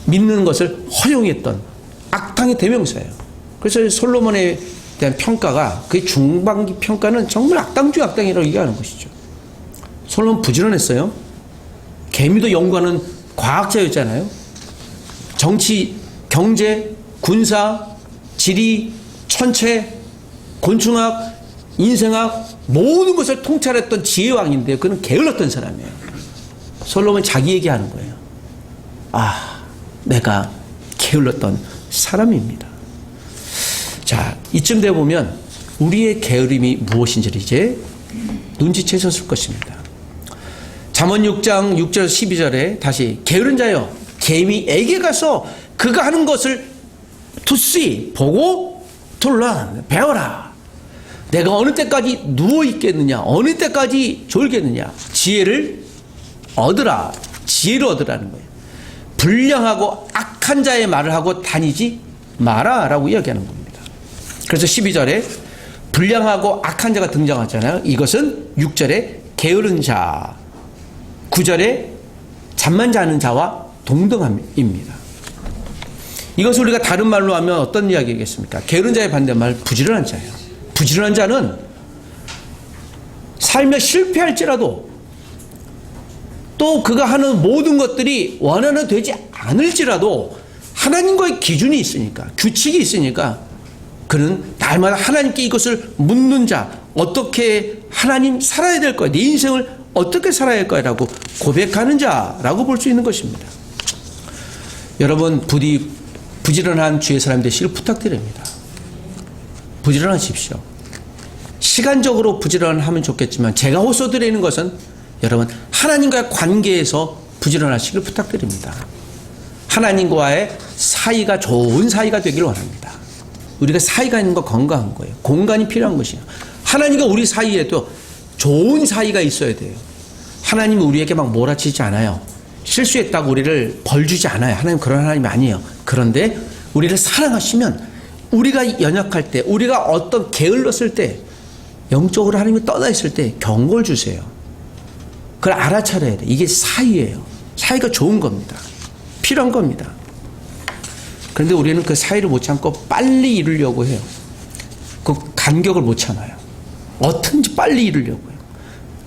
믿는 것을 허용했던 악당의 대명사예요. 그래서 솔로몬에 대한 평가가, 그 중반기 평가는 정말 악당 중 악당이라고 얘기하는 것이죠. 솔로몬 부지런했어요. 개미도 연구하는 과학자였잖아요. 정치, 경제, 군사, 지리, 천체, 곤충학, 인생학, 모든 것을 통찰했던 지혜왕인데요. 그는 게을렀던 사람이에요. 솔로몬이 자기 얘기하는 거예요. 아, 내가 게을렀던 사람입니다. 자, 이쯤 돼 보면 우리의 게으름이 무엇인지를 이제 눈치채셨을 것입니다. 잠언 6장 6절 12절에 다시 게으른 자여 개미에게 가서 그가 하는 것을 투시 보고 둘러 배워라. 내가 어느 때까지 누워 있겠느냐, 어느 때까지 졸겠느냐. 지혜를 얻으라. 지혜를 얻으라는 거예요. 불량하고 악한 자의 말을 하고 다니지 마라 라고 이야기하는 겁니다. 그래서 12절에 불량하고 악한 자가 등장하잖아요. 이것은 6절에 게으른 자, 9절에 잠만 자는 자와 동등함입니다. 이것을 우리가 다른 말로 하면 어떤 이야기겠습니까? 게으른 자의 반대말 부지런한 자예요. 부지런한 자는 살며 실패할지라도, 또 그가 하는 모든 것들이 원하는 되지 않을지라도 하나님과의 기준이 있으니까, 규칙이 있으니까 그는 날마다 하나님께 이것을 묻는 자, 어떻게 하나님 살아야 될 거야, 내 인생을 어떻게 살아야 할 거라고 고백하는 자라고 볼 수 있는 것입니다. 여러분, 부디 부지런한 주의 사람 되시길 부탁드립니다. 부지런하십시오. 시간적으로 부지런하면 좋겠지만 제가 호소드리는 것은 여러분, 하나님과의 관계에서 부지런하시길 부탁드립니다. 하나님과의 사이가 좋은 사이가 되기를 원합니다. 우리가 사이가 있는 거 건강한 거예요. 공간이 필요한 것이에요. 하나님과 우리 사이에도 좋은 사이가 있어야 돼요. 하나님이 우리에게 막 몰아치지 않아요. 실수했다고 우리를 벌 주지 않아요. 하나님 그런 하나님이 아니에요. 그런데 우리를 사랑하시면 우리가 연약할 때, 우리가 어떤 게을렀을 때, 영적으로 하나님이 떠나 있을 때 경고를 주세요. 그걸 알아차려야 돼. 이게 사이예요. 사이가 좋은 겁니다. 필요한 겁니다. 그런데 우리는 그 사이를 못 참고 빨리 이루려고 해요. 그 간격을 못 참아요. 어떻게든지 빨리 이루려고 해요.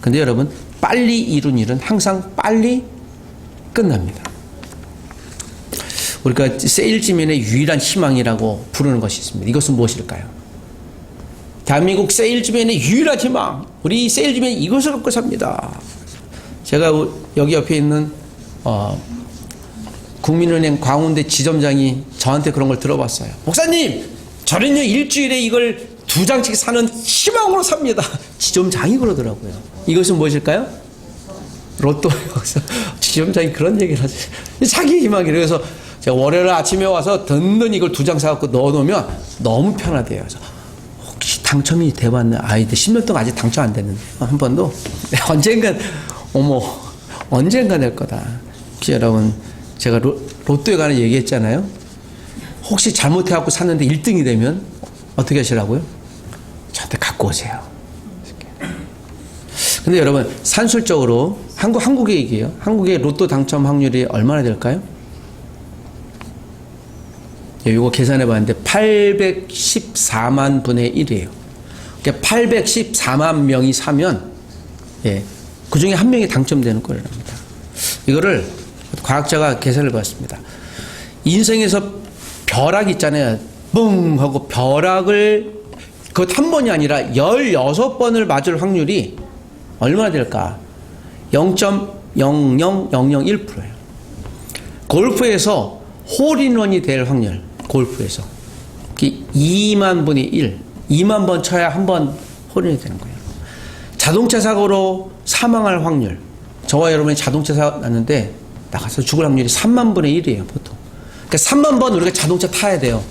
근데 여러분, 빨리 이룬 일은 항상 빨리 끝납니다. 우리가 세일즈맨의 유일한 희망이라고 부르는 것이 있습니다. 이것은 무엇일까요? 대한민국 세일즈맨의 유일한 희망, 우리 세일즈맨 이것을 갖고 삽니다. 제가 여기 옆에 있는 국민은행 광운대 지점장이 저한테 그런 걸 들어봤어요. 목사님, 저는요 일주일에 이걸 2장씩 사는 희망으로 삽니다. 지점장이 그러더라고요. 이것은 무엇일까요? 로또요. 지점장이 그런 얘기를 하죠. 자기 희망이래요. 그래서 제가 월요일 아침에 와서 든든히 이걸 2장 사갖고 넣어놓으면 너무 편하대요. 그래서 혹시 당첨이 돼봤나? 아이들 10년 동안 아직 당첨 안 됐는데 한 번도. 언젠간 언젠가 될 거다. 여러분, 제가 로또에 관한 얘기했잖아요. 혹시 잘못해갖고 샀는데 1등이 되면 어떻게 하시라고요? 저한테 갖고 오세요. 근데 여러분, 산술적으로 한국의 얘기예요. 한국의 로또 당첨 확률이 얼마나 될까요? 이거 계산해 봤는데 814만 분의 1이에요. 그러니까 814만 명이 사면 그 중에 한 명이 당첨되는 거랍니다. 이거를 과학자가 계산을 봤습니다. 인생에서 벼락 있잖아요. 뿡 하고 벼락을 그것 한 번이 아니라 16번을 맞을 확률이 얼마나 될까? 0.00001%예요. 골프에서 홀인원이 될 확률, 골프에서 2만 분의 1, 2만 번 쳐야 한 번 홀인이 되는 거예요. 자동차 사고로 사망할 확률, 저와 여러분이 자동차 사고 났는데 나가서 죽을 확률이 3만 분의 1이에요, 보통. 그러니까 3만 번 우리가 자동차 타야 돼요.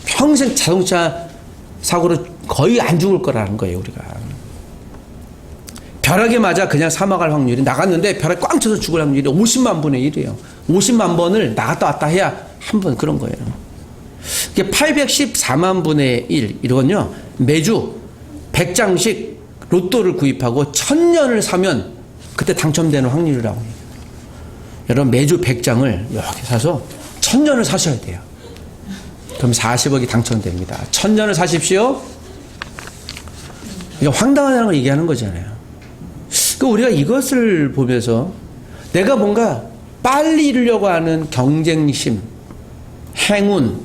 평생 자동차 사고로 거의 안 죽을 거라는 거예요, 우리가. 벼락에 맞아 그냥 사망할 확률이, 나갔는데 벼락 꽝 쳐서 죽을 확률이 50만 분의 1이에요. 50만 번을 나갔다 왔다 해야 한 번 그런 거예요. 이게 814만 분의 1, 이건요, 매주 100장씩 로또를 구입하고 1000년을 사면 그때 당첨되는 확률이라고 해요. 여러분, 매주 100장을 이렇게 사서 1000년을 사셔야 돼요. 그럼 40억이 당첨됩니다. 1000년을 사십시오. 이게 황당하다는 걸 얘기하는 거잖아요. 그 우리가 이것을 보면서 내가 뭔가 빨리 이루려고 하는 경쟁심, 행운,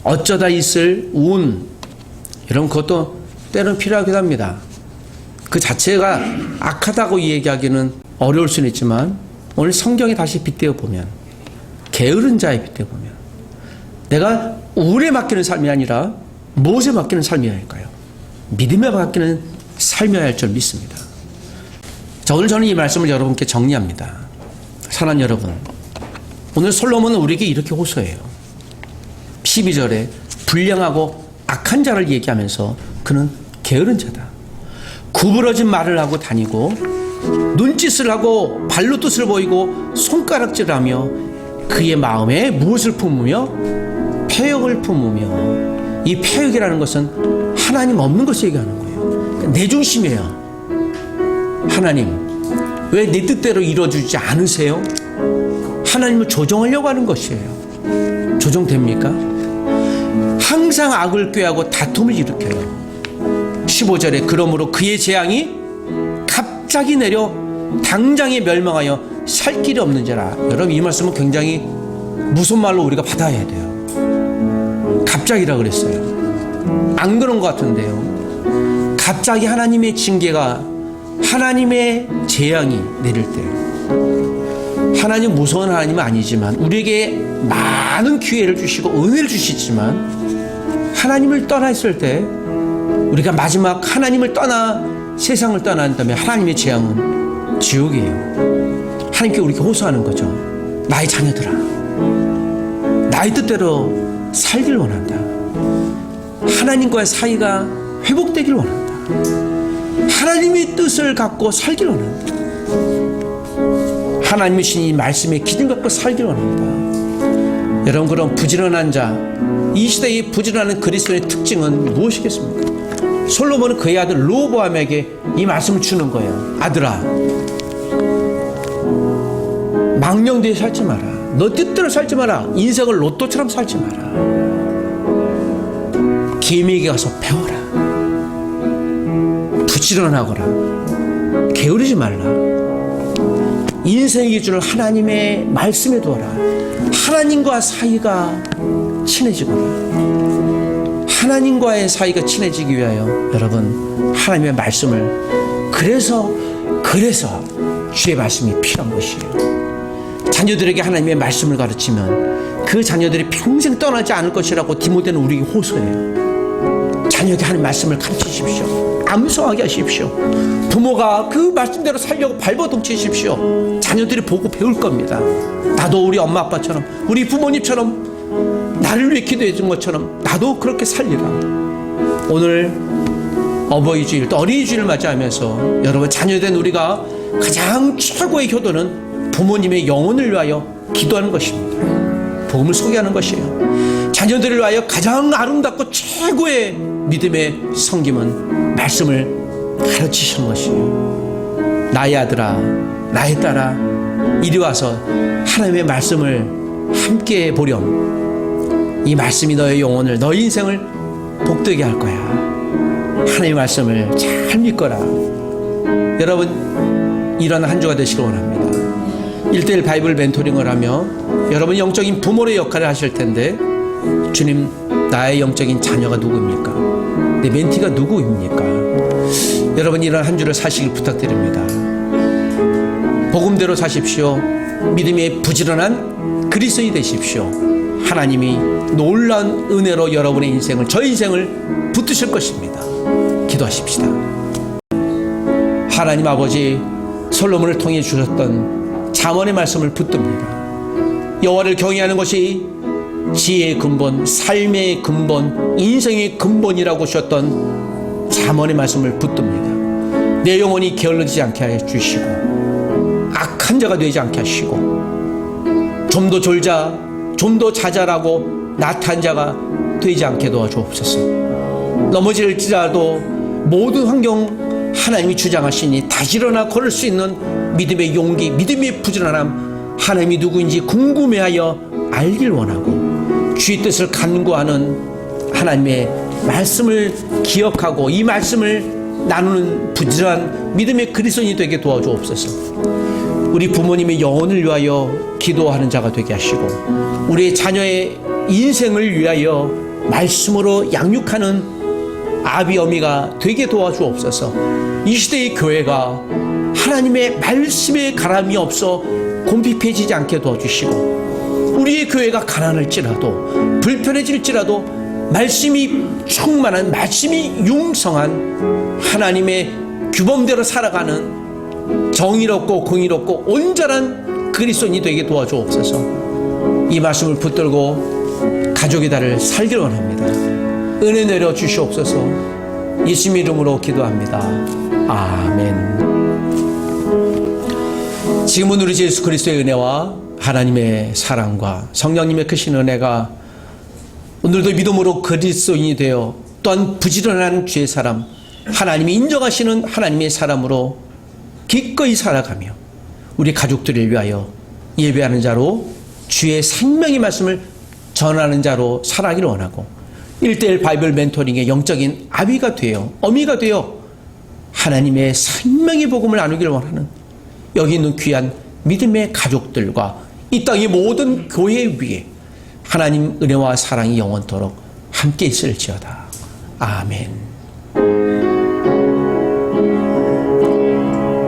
어쩌다 있을 운, 이런 것도 때로는 필요하기도 합니다. 그 자체가 악하다고 얘기하기는 어려울 수는 있지만, 오늘 성경에 다시 빗대어 보면, 게으른 자에 빗대어 보면, 내가 우울에 맡기는 삶이 아니라 무엇에 맡기는 삶이어야 할까요? 믿음에 맡기는 삶이어야 할 줄 믿습니다. 자, 오늘 저는 이 말씀을 여러분께 정리합니다. 사랑하는 여러분, 오늘 솔로몬은 우리에게 이렇게 호소해요. 12절에 불량하고 악한 자를 얘기하면서 그는 게으른 자다. 구부러진 말을 하고 다니고 눈짓을 하고 발로 뜻을 보이고 손가락질을 하며 그의 마음에 무엇을 품으며 패역을 품으며, 이 패역이라는 것은 하나님 없는 것을 얘기하는 거예요. 내 중심이에요. 하나님, 왜 내 뜻대로 이루어지지 않으세요? 하나님을 조정하려고 하는 것이에요. 조정됩니까? 항상 악을 꾀하고 다툼을 일으켜요. 15절에 그러므로 그의 재앙이 갑자기 내려 당장에 멸망하여 살 길이 없는 자라. 여러분, 이 말씀은 굉장히 무슨 말로 우리가 받아야 돼요. 갑자기라 그랬어요. 안 그런 것 같은데요. 갑자기 하나님의 징계가, 하나님의 재앙이 내릴 때, 하나님 무서운 하나님은 아니지만 우리에게 많은 기회를 주시고 은혜를 주시지만, 하나님을 떠나 있을 때, 우리가 마지막 하나님을 떠나 세상을 떠난 다음에 하나님의 재앙은 지옥이에요. 하나님께 우리에게 호소하는 거죠. 나의 자녀들아, 나의 뜻대로 살길 원한다. 하나님과의 사이가 회복되길 원한다. 하나님의 뜻을 갖고 살길 원한다. 하나님의 신이 말씀의 기준 갖고 살길 원한다. 여러분, 그런 부지런한 자, 이 시대의 부지런한 그리스도의 특징은 무엇이겠습니까? 솔로몬은 그의 아들 르호보암에게 이 말씀을 주는 거예요. 아들아, 망령되이 살지 마라. 너 뜻대로 살지 마라. 인생을 로또처럼 살지 마라. 개미에게 가서 배워라. 부지런하거라. 게으르지 말라. 인생의 기준을 하나님의 말씀에 두어라. 하나님과 사이가 친해지거라. 하나님과의 사이가 친해지기 위하여 여러분, 하나님의 말씀을, 그래서 주의 말씀이 필요한 것이에요. 자녀들에게 하나님의 말씀을 가르치면 그 자녀들이 평생 떠나지 않을 것이라고 디모데는 우리에게 호소해요. 자녀에게 하는 말씀을 가르치십시오. 암송하게 하십시오. 부모가 그 말씀대로 살려고 발버둥치십시오. 자녀들이 보고 배울 겁니다. 나도 우리 엄마 아빠처럼, 우리 부모님처럼 나를 위해 기도해 준 것처럼 나도 그렇게 살리라. 오늘 어버이 주일 또 어린이 주일을 맞이하면서 여러분, 자녀된 우리가 가장 최고의 효도는 부모님의 영혼을 위하여 기도하는 것입니다. 복음을 소개하는 것이에요. 자녀들을 위하여 가장 아름답고 최고의 믿음의 섬김은 말씀을 가르치시는 것이에요. 나의 아들아, 나의 딸아, 이리 와서 하나님의 말씀을 함께 보렴. 이 말씀이 너의 영혼을, 너의 인생을 복되게 할 거야. 하나님의 말씀을 잘 믿거라. 여러분, 이런 한 주가 되시길 원합니다. 1:1 바이블 멘토링을 하며 여러분 영적인 부모의 역할을 하실 텐데, 주님, 나의 영적인 자녀가 누구입니까? 내 멘티가 누구입니까? 여러분, 이런 한 주를 사시길 부탁드립니다. 복음대로 사십시오. 믿음의 부지런한 그리스도인이 되십시오. 하나님이 놀라운 은혜로 여러분의 인생을, 저 인생을 붙드실 것입니다. 기도하십시다. 하나님 아버지, 솔로몬을 통해 주셨던 잠언의 말씀을 붙듭니다. 여호와를 경외하는 것이 지혜의 근본, 삶의 근본, 인생의 근본이라고 하셨던 잠언의 말씀을 붙듭니다. 내 영혼이 게을러지지 않게 해주시고, 악한 자가 되지 않게 하시고, 좀 더 졸자, 좀 더 자잘하고 나태한 자가 되지 않게 도와주옵소서. 넘어질지라도 모든 환경 하나님이 주장하시니 다시 일어나 걸을 수 있는 믿음의 용기, 믿음의 부지런함, 하나님이 누구인지 궁금해하여 알길 원하고, 주의 뜻을 간구하는 하나님의 말씀을 기억하고 이 말씀을 나누는 부지런한 믿음의 그리스도인이 되게 도와주옵소서. 우리 부모님의 영혼을 위하여 기도하는 자가 되게 하시고, 우리의 자녀의 인생을 위하여 말씀으로 양육하는 아비 어미가 되게 도와주옵소서. 이 시대의 교회가 하나님의 말씀에 가람이 없어 곰핍해지지 않게 도와주시고, 우리의 교회가 가난할지라도 불편해질지라도 말씀이 충만한, 말씀이 융성한 하나님의 규범대로 살아가는 정의롭고 공의롭고 온전한 그리스도인이 되게 도와주옵소서. 이 말씀을 붙들고 가족의 달을 살기를 원합니다. 은혜 내려 주시옵소서. 예수님 이름으로 기도합니다. 아멘. 지금은 우리 예수 그리스도의 은혜와 하나님의 사랑과 성령님의 크신 은혜가 오늘도 믿음으로 그리스도인이 되어 또한 부지런한 주의 사람, 하나님이 인정하시는 하나님의 사람으로 기꺼이 살아가며 우리 가족들을 위하여 예배하는 자로 주의 생명의 말씀을 전하는 자로 살아가기를 원하고, 1:1 바이블 멘토링의 영적인 아비가 되어, 어미가 되어 하나님의 생명의 복음을 나누기를 원하는 여기 있는 귀한 믿음의 가족들과 이 땅의 모든 교회 위에 하나님 은혜와 사랑이 영원토록 함께 있을지어다. 아멘.